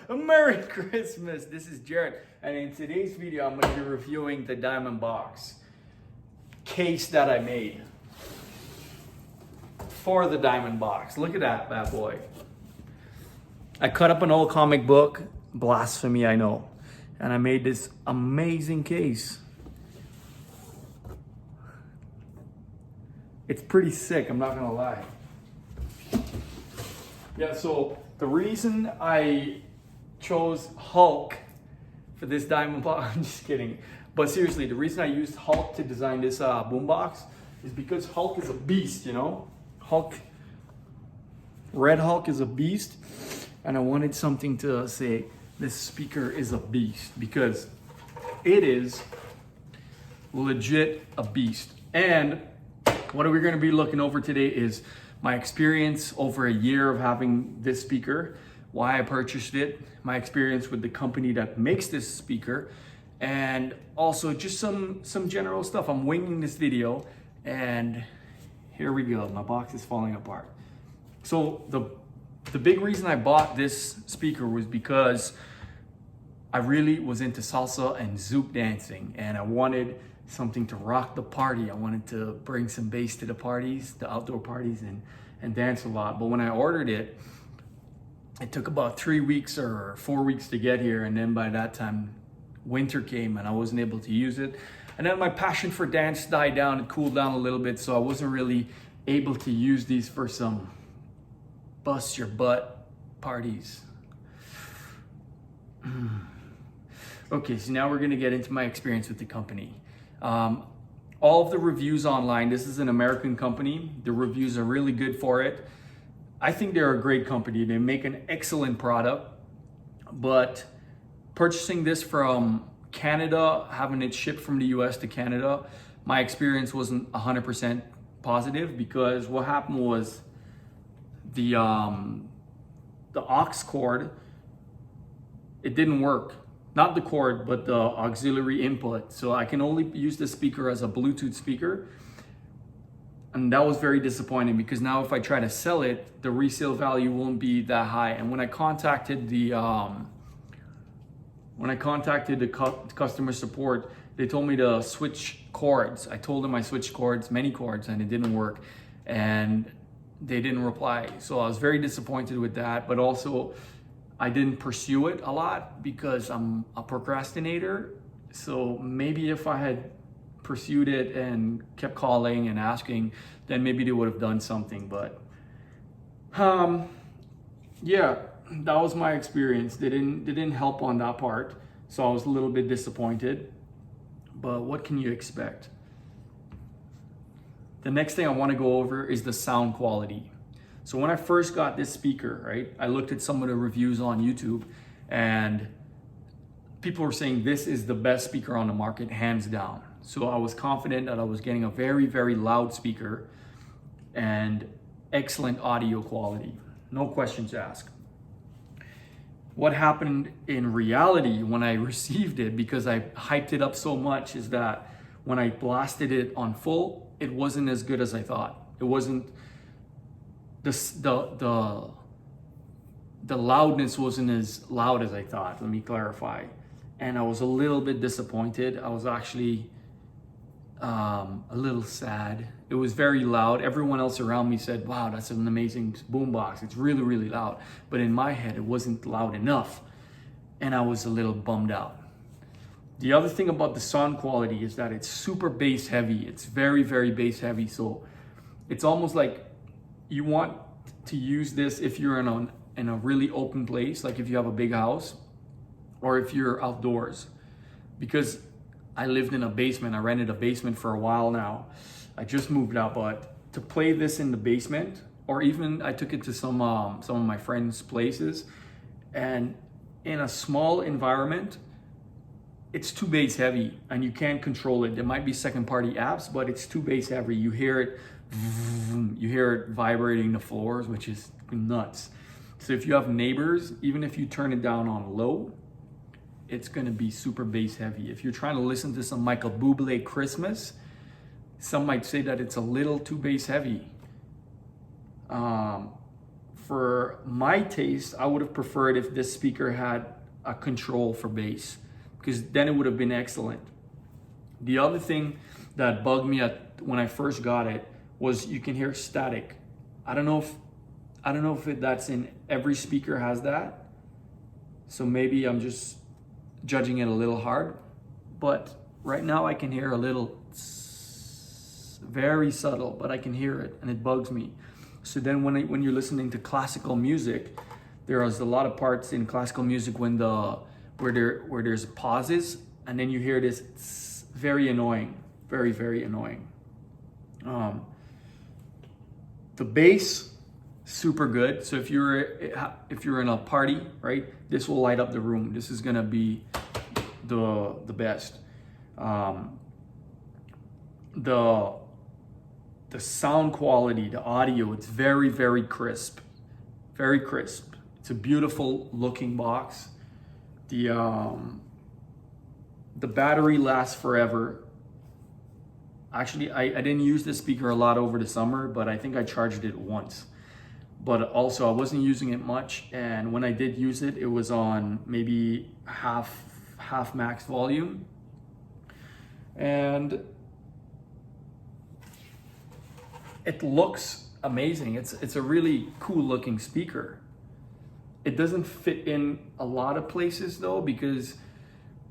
Merry Christmas! This is Jared, and in today's video, I'm going to be reviewing the DiamondBoxx case that I made for the DiamondBoxx. Look at that bad boy. I cut up an old comic book, blasphemy, I know, and I made this amazing case. It's pretty sick, I'm not gonna lie. Yeah, so the reason I chose Hulk for this DiamondBoxx, I'm just kidding. But seriously, the reason I used Hulk to design this boombox is because Hulk is a beast, you know? Red Hulk is a beast. And I wanted something to say, this speaker is a beast, because it is legit a beast. And what we're gonna be looking over today is my experience over a year of having this speaker, why I purchased it, my experience with the company that makes this speaker, and also just some general stuff. I'm winging this video, and here we go. My box is falling apart. So the big reason I bought this speaker was because I really was into salsa and zouk dancing, and I wanted something to rock the party. I wanted to bring some bass to the parties, the outdoor parties, and dance a lot. But when I ordered it, it took about 3 weeks or 4 weeks to get here. And then by that time, winter came and I wasn't able to use it. And then my passion for dance died down, it cooled down a little bit. So I wasn't really able to use these for some bust your butt parties. Okay, so now we're gonna get into my experience with the company. All of the reviews online, this is an American company. The reviews are really good for it. I think they're a great company. They make an excellent product, but purchasing this from Canada, having it shipped from the US to Canada, my experience wasn't 100% positive, because what happened was the aux cord, it didn't work. Not the cord, but the auxiliary input. So I can only use the speaker as a Bluetooth speaker. And that was very disappointing, because now if I try to sell it, the resale value won't be that high. And when I contacted the customer support, they told me to switch cords. I told them I switched cords, many cords, and it didn't work. And they didn't reply. So I was very disappointed with that, but also I didn't pursue it a lot because I'm a procrastinator. So maybe if I had pursued it and kept calling and asking, then maybe they would have done something. But yeah, that was my experience. They didn't help on that part. So I was a little bit disappointed, but what can you expect? The next thing I want to go over is the sound quality. So when I first got this speaker, right, I looked at some of the reviews on YouTube, and people were saying this is the best speaker on the market, hands down. So I was confident that I was getting a very, very loud speaker and excellent audio quality. No questions asked. What happened in reality when I received it, because I hyped it up so much, is that when I blasted it on full, it wasn't as good as I thought. It wasn't, the loudness wasn't as loud as I thought, let me clarify. And I was a little bit disappointed. I was actually a little sad. It was very loud. Everyone else around me said, wow, that's an amazing boombox. It's really, really loud. But in my head, it wasn't loud enough. And I was a little bummed out. The other thing about the sound quality is that it's super bass heavy. It's very, very bass heavy. So it's almost like you want to use this if you're in a really open place, like if you have a big house, or if you're outdoors. Because I lived in a basement. I rented a basement for a while now. I just moved out, but to play this in the basement, or even I took it to some of my friends' places, and in a small environment, it's too bass heavy and you can't control it. There might be second party apps, but it's too bass heavy. You hear it vibrating the floors, which is nuts. So if you have neighbors, even if you turn it down on low, it's gonna be super bass heavy. If you're trying to listen to some Michael Bublé Christmas, some might say that it's a little too bass heavy. for my taste, I would have preferred if this speaker had a control for bass, because then it would have been excellent. The other thing that bugged me when I first got it was you can hear static. I don't know if that's in every speaker has that. So maybe I'm just judging it a little hard, but right now I can hear a little, very subtle, but I can hear it and it bugs me. So then when you're listening to classical music, there is a lot of parts in classical music where there's pauses, and then you hear this. It's very annoying, very, very annoying. The bass, super good. So if you're in a party, right, this will light up the room. This is gonna be the best. The sound quality, the audio, it's very, very crisp, very crisp. It's a beautiful looking box. The battery lasts forever. Actually, I didn't use this speaker a lot over the summer, but I think I charged it once. But also I wasn't using it much, and when I did use it, it was on maybe half max volume. And it looks amazing. It's a really cool looking speaker. It doesn't fit in a lot of places though, because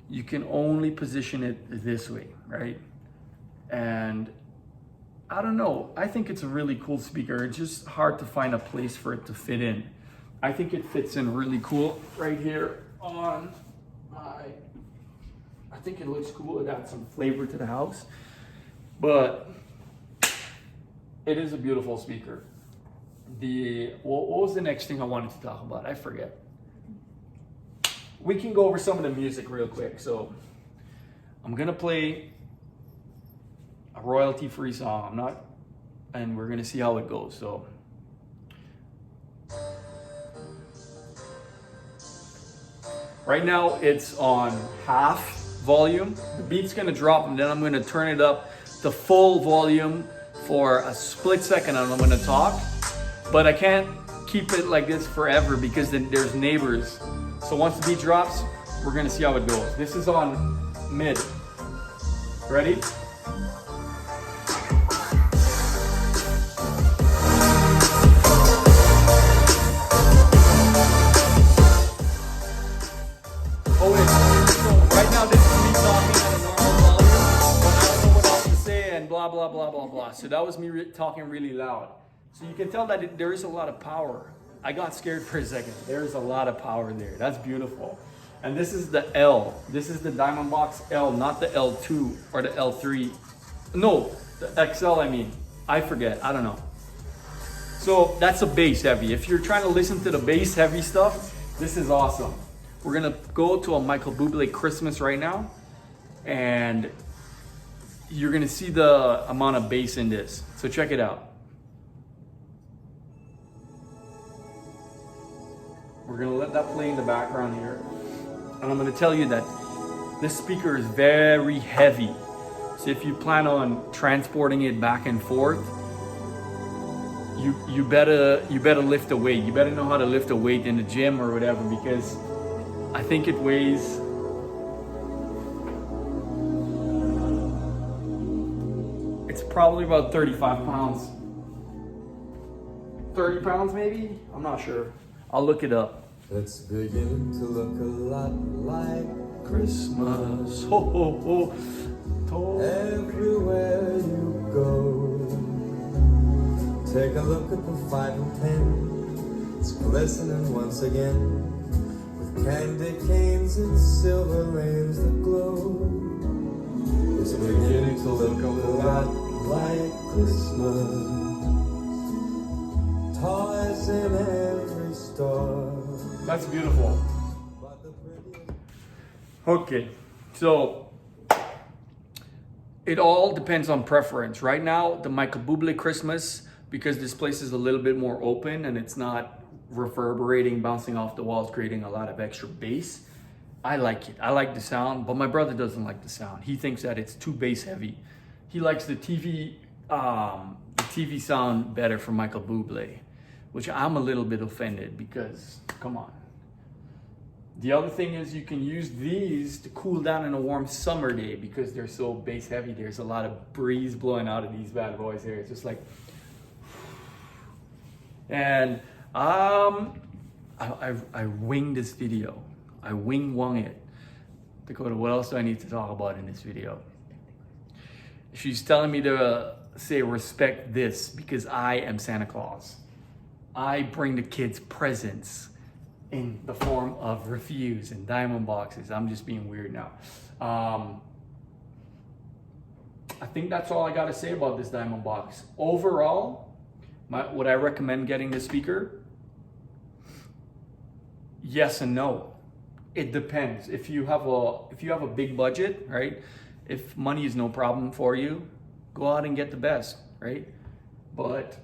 you can only position it this way, right? And I don't know, I think it's a really cool speaker. It's just hard to find a place for it to fit in. I think it fits in really cool right here on my, I think it looks cool. It adds some flavor to the house, but it is a beautiful speaker. What was the next thing I wanted to talk about? I forget. We can go over some of the music real quick. So I'm gonna play a royalty-free song. And we're gonna see how it goes. So right now it's on half volume. The beat's gonna drop, and then I'm gonna turn it up to full volume for a split second, and I'm gonna talk. But I can't keep it like this forever because then there's neighbors. So once the beat drops, we're gonna see how it goes. This is on mid. Ready? Oh wait, so right now this is me talking at a normal volume, but I don't know what else to say and blah, blah, blah, blah, blah. So that was me talking really loud. So you can tell that there is a lot of power. I got scared for a second. There's a lot of power there. That's beautiful. And this is the L. This is the DiamondBoxx L, not the L2 or the L3. No, the XL, I mean. I forget, I don't know. So that's a bass heavy. If you're trying to listen to the bass heavy stuff, this is awesome. We're gonna go to a Michael Bublé Christmas right now, and you're gonna see the amount of bass in this. So check it out. We're gonna let that play in the background here. And I'm gonna tell you that this speaker is very heavy. So if you plan on transporting it back and forth, you better lift a weight. You better know how to lift a weight in the gym or whatever, because I think it weighs, it's probably about 35 pounds. 30 pounds maybe? I'm not sure. I'll look it up. It's beginning to look a lot like Christmas. Ho, ho, ho. everywhere you go. Take a look at the 5 and 10. It's glistening once again, with candy canes and silver lanes that glow. It's beginning to look a lot like Christmas. Toys in every store. That's beautiful. Okay, so it all depends on preference. Right now, the Michael Bublé Christmas, because this place is a little bit more open and it's not reverberating, bouncing off the walls, creating a lot of extra bass, I like it. I like the sound, but my brother doesn't like the sound. He thinks that it's too bass heavy. He likes the TV sound better from Michael Bublé, which I'm a little bit offended because, come on. The other thing is you can use these to cool down in a warm summer day because they're so bass heavy. There's a lot of breeze blowing out of these bad boys here. It's just like, and I winged this video. I wung it. Dakota, what else do I need to talk about in this video? She's telling me to say respect this because I am Santa Claus. I bring the kids presents in the form of reviews and DiamondBoxxes. I'm just being weird now. I think that's all I got to say about this DiamondBoxx. Overall, would I recommend getting this speaker? Yes and no. It depends. If you have a big budget, right? If money is no problem for you, go out and get the best, right? But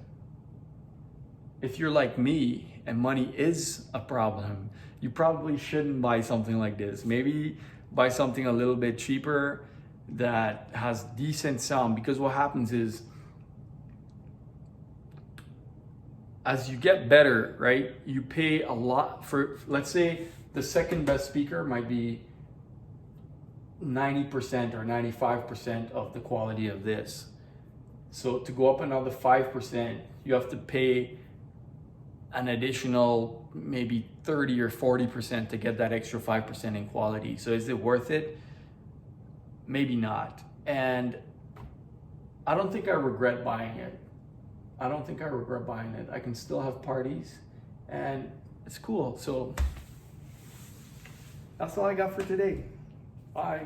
if you're like me and money is a problem, you probably shouldn't buy something like this. Maybe buy something a little bit cheaper that has decent sound, because what happens is as you get better, right, you pay a lot for, let's say the second best speaker might be 90% or 95% of the quality of this. So to go up another 5%, you have to pay an additional maybe 30 or 40% to get that extra 5% in quality. So is it worth it? Maybe not. And I don't think I regret buying it. I don't think I regret buying it. I can still have parties and it's cool. So that's all I got for today. Bye.